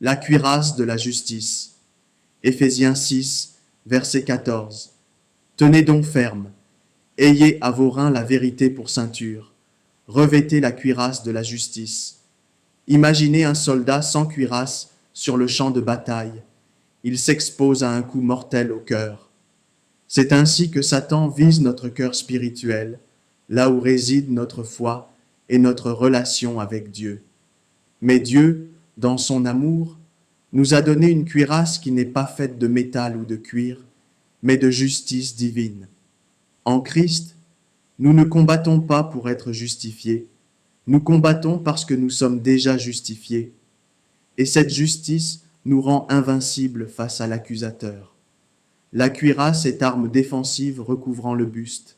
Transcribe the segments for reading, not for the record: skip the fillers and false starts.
La cuirasse de la justice. Éphésiens 6, verset 14. Tenez donc ferme. Ayez à vos reins la vérité pour ceinture. Revêtez la cuirasse de la justice. Imaginez un soldat sans cuirasse sur le champ de bataille. Il s'expose à un coup mortel au cœur. C'est ainsi que Satan vise notre cœur spirituel, là où réside notre foi et notre relation avec Dieu. Mais Dieu, dans son amour, nous a donné une cuirasse qui n'est pas faite de métal ou de cuir, mais de justice divine. En Christ, nous ne combattons pas pour être justifiés, nous combattons parce que nous sommes déjà justifiés. Et cette justice nous rend invincibles face à l'accusateur. La cuirasse est arme défensive recouvrant le buste.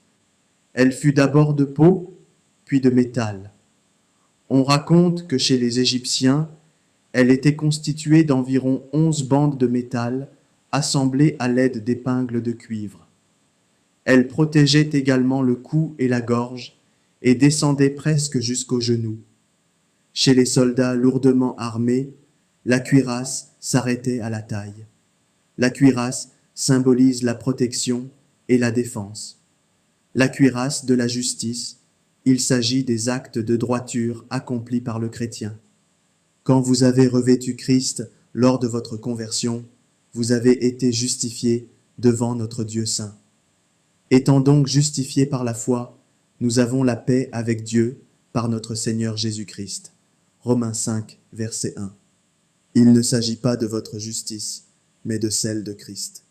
Elle fut d'abord de peau, puis de métal. On raconte que chez les Égyptiens, elle était constituée d'environ 11 bandes de métal assemblées à l'aide d'épingles de cuivre. Elle protégeait également le cou et la gorge et descendait presque jusqu'aux genoux. Chez les soldats lourdement armés, la cuirasse s'arrêtait à la taille. La cuirasse symbolise la protection et la défense. La cuirasse de la justice, il s'agit des actes de droiture accomplis par le chrétien. Quand vous avez revêtu Christ lors de votre conversion, vous avez été justifiés devant notre Dieu saint. Étant donc justifiés par la foi, nous avons la paix avec Dieu par notre Seigneur Jésus-Christ. Romains 5, verset 1. Il ne s'agit pas de votre justice, mais de celle de Christ.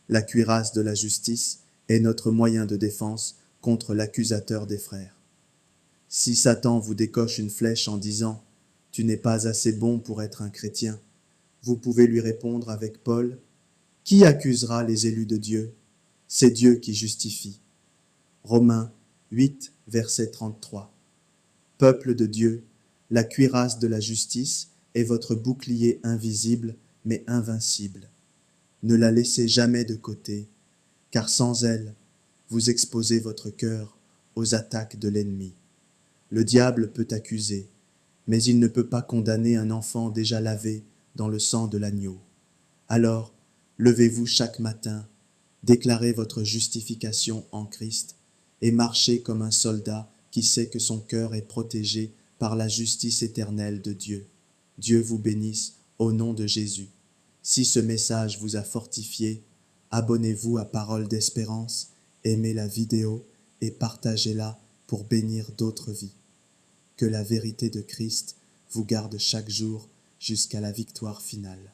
La cuirasse de la justice est notre moyen de défense contre l'accusateur des frères. Si Satan vous décoche une flèche en disant « Tu n'es pas assez bon pour être un chrétien », vous pouvez lui répondre avec Paul « Qui accusera les élus de Dieu ? C'est Dieu qui justifie. » Romains 8, verset 33. Peuple de Dieu, la cuirasse de la justice est votre bouclier invisible mais invincible. Ne la laissez jamais de côté, car sans elle, vous exposez votre cœur aux attaques de l'ennemi. Le diable peut accuser, mais il ne peut pas condamner un enfant déjà lavé dans le sang de l'agneau. Alors, levez-vous chaque matin, déclarez votre justification en Christ et marchez comme un soldat qui sait que son cœur est protégé par la justice éternelle de Dieu. Dieu vous bénisse au nom de Jésus. Si ce message vous a fortifié, abonnez-vous à Parole d'Espérance, aimez la vidéo et partagez-la pour bénir d'autres vies. Que la vérité de Christ vous garde chaque jour jusqu'à la victoire finale.